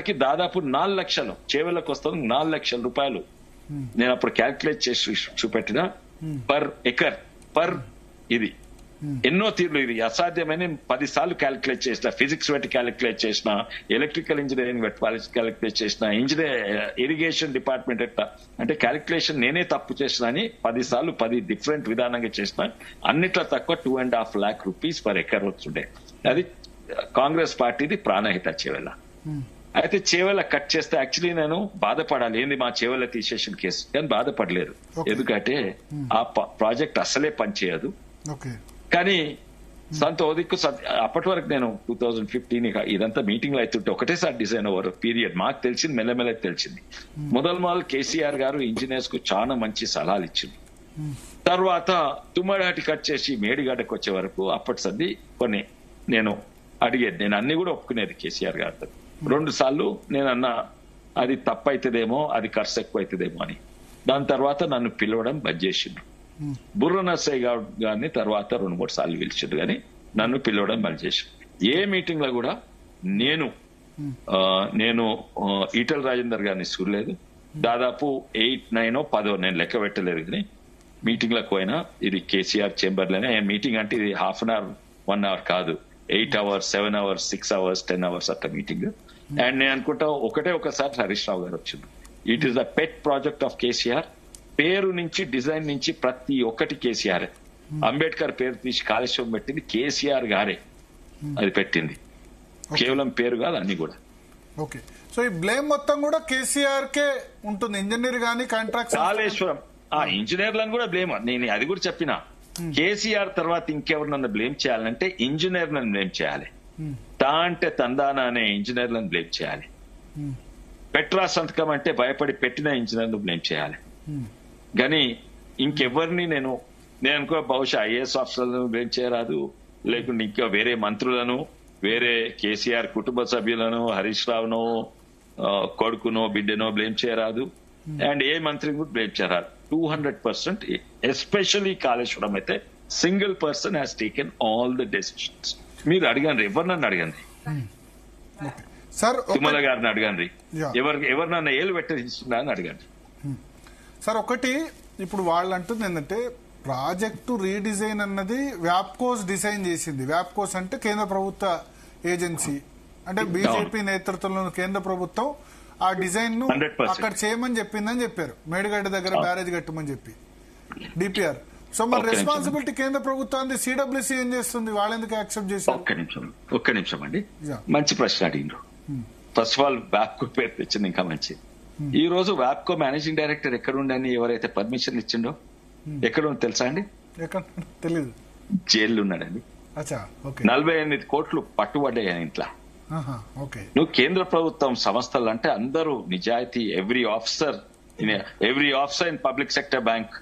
ఎకర్కి దాదాపు 4 లక్షలు చేవలకు వస్తుంది. 4 లక్షల రూపాయలు నేను అప్పుడు క్యాల్కులేట్ చేసి చూపెట్టిన పర్ ఎకర్ పర్ ఇది. ఎన్నో తీర్లు ఇది అసాధ్యమైన 10 సార్లు క్యాలిక్యులేట్ చేసిన, ఫిజిక్స్ పెట్టి క్యాలిక్యులేట్ చేసిన, ఎలక్ట్రికల్ ఇంజనీరింగ్ పెట్టి క్యాలిక్యులేట్ చేసిన, ఇరిగేషన్ డిపార్ట్మెంట్ ఎట్లా అంటే క్యాలిక్యులేషన్ నేనే తప్పు చేసిన అని 10 సార్లు 10 డిఫరెంట్ విధానంగా చేసిన. అన్నిట్లో తక్కువ 2.5 lakh rupees పర్ ఎకర్ వస్తుండే. అది కాంగ్రెస్ పార్టీది ప్రాణహిత చేవెళ్ళ. అయితే చేవెళ్ళ కట్ చేస్తే యాక్చువల్లీ నేను బాధపడాలి, ఏంది మా చేవెళ్ళ తీసేసిన కేసు, కానీ బాధపడలేదు. ఎందుకంటే ఆ ప్రాజెక్ట్ అసలే పనిచేయదు. కానీ సంత ఓదిక్కు అప్పటి వరకు నేను 2015 ఇదంతా మీటింగ్ లో అవుతుంటే ఒకటేసారి డిజైన్ ఓవర్ పీరియడ్ మాకు తెలిసింది, మెల్లమెల్ల తెలిసింది. మొదలు కేసీఆర్ గారు ఇంజనీర్స్ కు చాలా మంచి సలహాలు ఇచ్చింది. తర్వాత తుమ్మడాటి కట్ చేసి మేడిగడ్డకు వచ్చే వరకు అప్పటి సంది కొన్ని నేను అడిగేది, నేను అన్ని కూడా ఒప్పుకునేది కేసీఆర్ గారితో. 2 సార్లు నేను అన్నా అది తప్పు అవుతుందేమో, అది ఖర్చు ఎక్కువ అవుతుందేమో అని. దాని తర్వాత నన్ను పిలవడం బంద్ చేసిండ్రు. బుర్ర నర్సయ్య గారిని తర్వాత 2-3 సార్లు పిలిచిండ్రు, కానీ నన్ను పిలవడం బంద్ చేసిండ్రు. ఏ మీటింగ్ లో కూడా నేను ఈటల రాజేందర్ గారిని చూడలేదు. దాదాపు 8, 9, 10 నేను లెక్క పెట్టలేదు. కానీ మీటింగ్ లకు పోయినా ఇది కేసీఆర్ చేంబర్ లోనే మీటింగ్. అంటే ఇది ½ an hour 1 hour కాదు, 8 hours 7 hours 6 hours 10 hours అట్లా మీటింగ్. అండ్ నేను అనుకుంటా ఒకసారి హరీష్ రావు గారు వచ్చిండ్రు. It is the pet project of KCR. పేరు నుంచి డిజైన్ నుంచి ప్రతి ఒక్కటి కేసీఆర్. అంబేద్కర్ పేరు తీసి కాళేశ్వరం పెట్టింది కేసీఆర్ గారే, అది పెట్టింది. కేవలం పేరు కాదు, అన్ని కూడా. ఓకే, సో ఈ బ్లేమ్ మొత్తం కూడా కేసీఆర్ కే ఉంటుంది. ఇంజనీర్ గానీ కాంట్రాక్ట్ కాళేశ్వరం ఆ ఇంజనీర్లను కూడా బ్లేమ్. నేను అది కూడా చెప్పిన, కేసీఆర్ తర్వాత ఇంకెవరినన్నా బ్లేమ్ చేయాలంటే ఇంజనీర్లను బ్లేమ్ చేయాలి. తా అంటే తందానా అనే ఇంజనీర్లను బ్లేమ్ చేయాలి. పెట్రా సంతకం అంటే భయపడి పెట్టిన ఇంజనీర్ను బ్లేమ్ చేయాలి. కానీ ఇంకెవరిని నేను అనుకో బహుశా ఐఏఎస్ ఆఫీసర్లను బ్లేమ్ చేయరాదు, లేకుంటే ఇంకా వేరే మంత్రులను, వేరే కేసీఆర్ కుటుంబ సభ్యులను, హరీష్ రావునో కొడుకునో బిడ్డనో బ్లేమ్ చేయరాదు. అండ్ ఏ మంత్రిని కూడా బ్లేమ్ చేయరాదు. 200% ఎస్పెషల్లీ కాళేశ్వరం అయితే single person has taken all the decisions. మీరు అడగండి, ఎవరినన్ను అడగండి, తుమ్మల గారిని అడగండి, ఎవరినన్నా ఏలు పెట్టిస్తున్నా అని అడగండి. సార్ ఒకటి ఇప్పుడు వాళ్ళు అంటుంది ఏంటంటే ప్రాజెక్టు రీడిజైన్ అన్నది వ్యాప్కోస్ డిజైన్ చేసింది. వ్యాప్కోస్ అంటే కేంద్ర ప్రభుత్వ ఏజెన్సీ, అంటే బీజేపీ నేతృత్వంలో కేంద్ర ప్రభుత్వం ఆ డిజైన్ ను అక్కడ చేయమని చెప్పిందని చెప్పారు. మేడిగడ్డ దగ్గర బ్యారేజ్ కట్టమని చెప్పి డిపిఆర్. సో మన రెస్పాన్సిబిలిటీ కేంద్ర ప్రభుత్వాన్ని సిడబ్ల్యూసీ ఏం చేస్తుంది, వాళ్ళు ఎందుకు యాక్సెప్ట్ చేశారు? ఒక్క నిమిషం అండి, మంచి ప్రశ్న అడిగిండ్రు. ఫస్ట్ ఆఫ్ ఆల్ వ్యాప్కో పేరు తెచ్చింది ఇంకా మంచిది. ఈ రోజు వ్యాప్కో మేనేజింగ్ డైరెక్టర్ ఎక్కడ ఉండని ఎవరైతే పర్మిషన్ ఇచ్చిండో ఎక్కడ ఉంది తెలుసా అండి? తెలీదు. జైల్లో ఉన్నాడండి. 48 కోట్లు పట్టుబడ్డాయి ఇంట్లో. నువ్వు కేంద్ర ప్రభుత్వం సంస్థలు అంటే అందరూ నిజాయితీ, every officer in public sector bank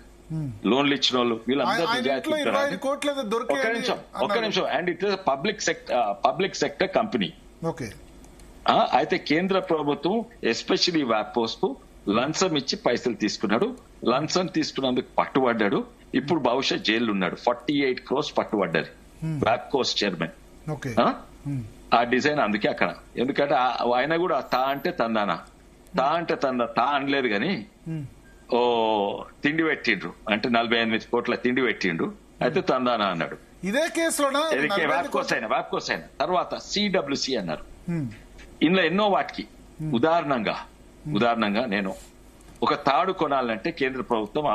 లోన్లు ఇచ్చిన వాళ్ళు వీళ్ళందరూ నిజాయితీ. ఒక్క నిమిషం and it is public sector company. అయితే కేంద్ర ప్రభుత్వం ఎస్పెషలీ వ్యాప్కోస్ కు లంచం ఇచ్చి పైసలు తీసుకున్నాడు. లంచం తీసుకున్నందుకు పట్టుబడ్డాడు. ఇప్పుడు బహుశా జైలు ఉన్నాడు. 48 crores పట్టుబడ్డారు వ్యాప్కోస్ చైర్మన్. ఆ డిజైన్ అందుకే అక్కడ, ఎందుకంటే ఆయన కూడా తా అంటే తందానా, తా అనలేదు గాని ఓ తిండి పెట్టిండ్రు అంటే 48 కోట్ల తిండి పెట్టిండ్రు, అయితే తందానా అన్నాడు. ఇదే కేసులో వ్యాప్కోస్ అయిన తర్వాత సిడబ్ల్యూసి అన్నారు. ఇందులో ఎన్నో వాటికి ఉదాహరణంగా నేను ఒక తాడు కొనాలంటే కేంద్ర ప్రభుత్వము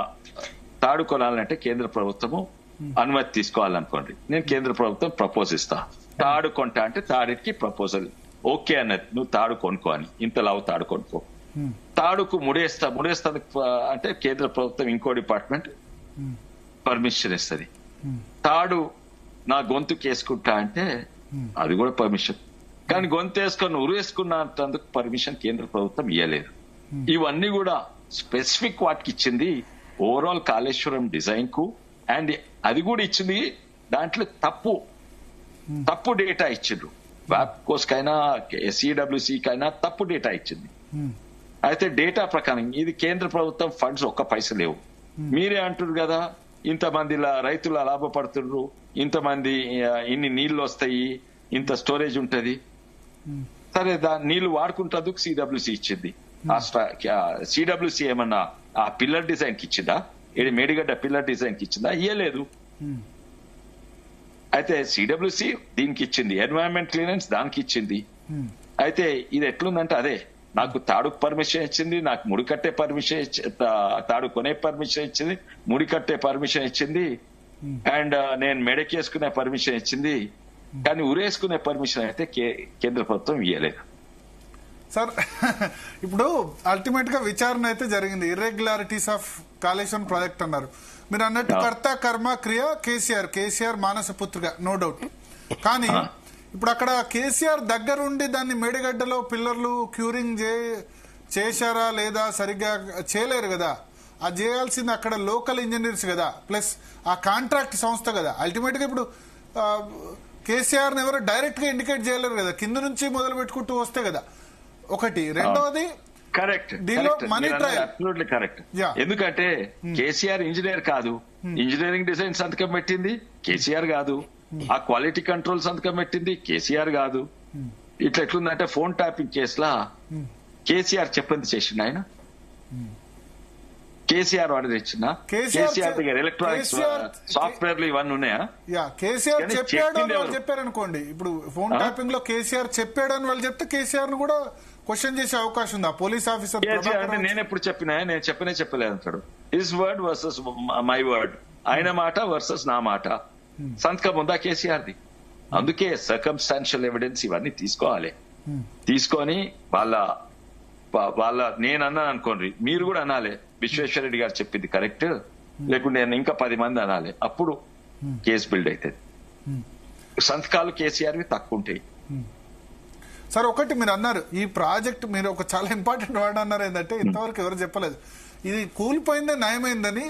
అనుమతి తీసుకోవాలనుకోండి. నేను కేంద్ర ప్రభుత్వం ప్రపోజ్ ఇస్తా, తాడు కొంటా అంటే తాడికి ప్రపోజల్ ఓకే అన్నది, నువ్వు తాడు కొనుక్కో అని, ఇంత లావు తాడు కొనుక్కో. తాడుకు ముడేస్తా అంటే కేంద్ర ప్రభుత్వం ఇంకో డిపార్ట్మెంట్ పర్మిషన్ ఇస్తుంది. తాడు నా గొంతుకు వేసుకుంటా అంటే అది కూడా పర్మిషన్. కానీ గొంతు వేసుకొని ఉరేసుకున్నందుకు పర్మిషన్ కేంద్ర ప్రభుత్వం ఇవ్వలేదు. ఇవన్నీ కూడా స్పెసిఫిక్ వాటికి ఇచ్చింది ఓవరాల్ కాళేశ్వరం డిజైన్ కు. అండ్ అది కూడా ఇచ్చింది దాంట్లో తప్పు డేటా ఇచ్చిండ్రు. వ్యాప్కోస్ కైనా సిడబ్ల్యూసీ కైనా తప్పు డేటా ఇచ్చింది. అయితే డేటా ప్రకారం ఇది కేంద్ర ప్రభుత్వం ఫండ్స్ ఒక్క పైస లేవు. మీరే అంటారు కదా ఇంతమంది రైతులు లాభపడుతున్నారు, ఇంతమంది ఇన్ని నీళ్లు వస్తాయి, ఇంత స్టోరేజ్ ఉంటది. సరే నీళ్లు వాడుకుంటందుకు సిడబ్ల్యూసి ఇచ్చింది. సిడబ్ల్యూసి ఏమన్నా ఆ పిల్లర్ డిజైన్ కి ఇచ్చిందా? మేడిగడ్డ పిల్లర్ డిజైన్ కి ఇచ్చిందా? ఇయ్యలేదు. అయితే సిడబ్ల్యూసి దీనికి ఇచ్చింది, ఎన్వైరన్మెంట్ క్లియరెన్స్ దానికి ఇచ్చింది. అయితే ఇది ఎట్లుందంటే అదే నాకు తాడు పర్మిషన్ ఇచ్చింది, నాకు ముడి కట్టే పర్మిషన్ తాడు కొనే పర్మిషన్ ఇచ్చింది, ముడి కట్టే పర్మిషన్ ఇచ్చింది, అండ్ నేను మెడకేసుకునే పర్మిషన్ ఇచ్చింది, కానీ ఉరేసుకునే పర్మిషన్ అయితే కేంద్ర ప్రభుత్వం ఇవ్వలేదు. సార్ ఇప్పుడు అల్టిమేట్ గా విచారణ అయితే జరిగింది. ఇర్రెగ్యులారిటీస్ ఆఫ్ కాళేశ్వరం ప్రాజెక్ట్ అన్నారు. మీరు అన్నట్టు కర్త కర్మ క్రియ కేసీఆర్ మానస పుత్రిక, నో డౌట్. కానీ ఇప్పుడు అక్కడ కేసీఆర్ దగ్గరుండి దాన్ని మేడిగడ్డలో పిల్లర్లు క్యూరింగ్ చేశారా లేదా సరిగ్గా చేయలేరు కదా. అది చేయాల్సింది అక్కడ లోకల్ ఇంజనీర్స్ కదా, ప్లస్ ఆ కాంట్రాక్ట్ సంస్థ కదా. అల్టిమేట్ గా ఇప్పుడు కేసీఆర్ ఎవరు డైరెక్ట్ గా ఇండికేట్ చేయలేరు కదా, కింద నుంచి మొదలు పెట్టుకుంటూ వస్తే కదా. ఒకటి. రెండవది కరెక్ట్, దీనిలో మనీ ట్రయల్ అబ్సల్యూట్లీ కరెక్ట్. ఎందుకంటే కేసీఆర్ ఇంజనీర్ కాదు, ఇంజనీరింగ్ డిజైన్ సంతకం పెట్టింది కేసీఆర్ కాదు, ఆ క్వాలిటీ కంట్రోల్ సంతకం పెట్టింది కేసీఆర్ కాదు. ఇట్లా ఎట్లుందంటే ఫోన్ ట్యాపింగ్ కేసులా కేసీఆర్ చెప్పింది చేసిండు ఆయన. కేసీఆర్ వాడి తెచ్చిన కేసీఆర్ దగ్గర ఎలక్ట్రానిక్స్ సాఫ్ట్వేర్లు ఇవన్నీ ఉన్నాయా? కేసీఆర్ చెప్పాడు అని వాళ్ళు చెప్పారనుకోండి. ఇప్పుడు ఫోన్ ట్యాపింగ్ లో కేసీఆర్ చెప్పాడు అని వాళ్ళు చెప్తే కేసీఆర్ ను కూడా క్వశ్చన్ చేసే అవకాశం ఉందా పోలీస్ ఆఫీసర్? నేను ఎప్పుడు చెప్పినా, నేను చెప్పలేదు అంటాడు. His word versus my word, ఆయన మాట వర్సెస్ నా మాట. సంతకం ఉందా కేసీఆర్ది? అందుకే సర్కమ్స్టాన్షియల్ ఎవిడెన్స్ ఇవన్నీ తీసుకోవాలి. తీసుకొని వాళ్ళ నేను అన్నాను అనుకోండి, మీరు కూడా అనాలి విశ్వేశ్వర రెడ్డి గారు చెప్పింది కరెక్ట్, లేకుంటే నేను ఇంకా 10 మంది అనాలి. అప్పుడు కేసు బిల్డ్ అవుతుంది. సంతకాలు కేసీఆర్వి తక్కువ ఉంటాయి. సార్ ఒకటి మీరు అన్నారు, ఈ ప్రాజెక్ట్ మీరు ఒక చాలా ఇంపార్టెంట్ వర్డ్ అన్నారు. ఏంటంటే ఇంతవరకు ఎవరు చెప్పలేదు ఇది కూలిపోయిందే నయమైందని,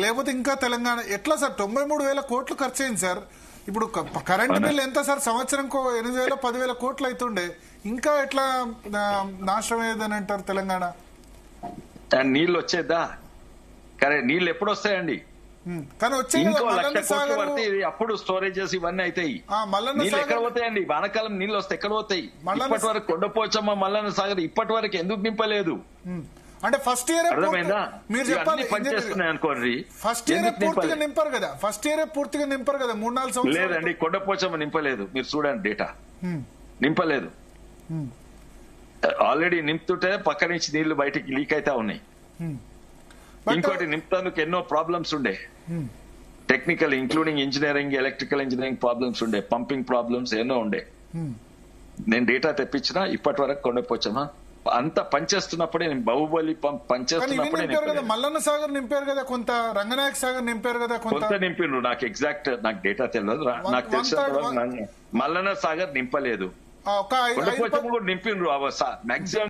లేకపోతే ఇంకా తెలంగాణ ఎట్లా సార్ 93,000 కోట్లు ఖర్చు అయింది సార్. ఇప్పుడు కరెంట్ బిల్ ఎంత సార్? సంవత్సరంకో 8,000 10,000 కోట్లు అవుతుండే, ఇంకా ఎట్లా నాశనం అయ్యేదని అంటారు తెలంగాణ? నీళ్ళు వచ్చేద్దా? కరెక్ట్, నీళ్ళు ఎప్పుడు వస్తాయండి? కానీ వచ్చే ఇంకో 1,00,000 కోట్లు పడితే అప్పుడు స్టోరేజెస్ ఇవన్నీ అవుతాయి. నీళ్ళు ఎక్కడ పోతాయండి? వానకాలం నీళ్ళు వస్తే ఎక్కడ పోతాయి? ఇప్పటి వరకు కొండపోచమ్మ మల్లన్న సాగర్ ఇప్పటి వరకు ఎందుకు నింపలేదు? అంటే ఫస్ట్ ఇయర్ అర్థమైందా? మీరు చెప్పాలి పనిచేస్తున్నాయి అనుకోండి. ఫస్ట్ ఇయర్ పూర్తిగా నింపారు కదా, ఫస్ట్ ఇయర్ పూర్తిగా నింపారు కదా, 3-4 సంవత్సరాలు. లేదండి, కొండపోచమ్మ నింపలేదు. మీరు చూడండి డేటా, నింపలేదు. ఆల్రెడీ నింపుతుంటే పక్క నుంచి నీళ్లు బయటికి లీక్ అయితే ఉన్నాయి. ఇంకోటి నింపుతానికి ఎన్నో ప్రాబ్లమ్స్ ఉండే, technical including engineering, electrical engineering problems ఉండే, పంపింగ్ ప్రాబ్లమ్స్ ఎన్నో ఉండే. నేను డేటా తెప్పించినా ఇప్పటి వరకు కొండపోచమ్మా అంత పనిచేస్తున్నప్పుడే, నేను బాహుబలి పనిచేస్తున్నప్పుడే మల్లన్న సాగర్ నింపారు కదా, కొంత రంగనాయక సాగర్ నింపారు కదా, కొంత నింపిండ్రు. నాకు ఎగ్జాక్ట్ నాకు డేటా తెలియదు. నాకు తెలిసిన మల్లన్న సాగర్ నింపలేదు, కొండపోచమ్మ కూడా నింపిండ్రు. మాక్సిమం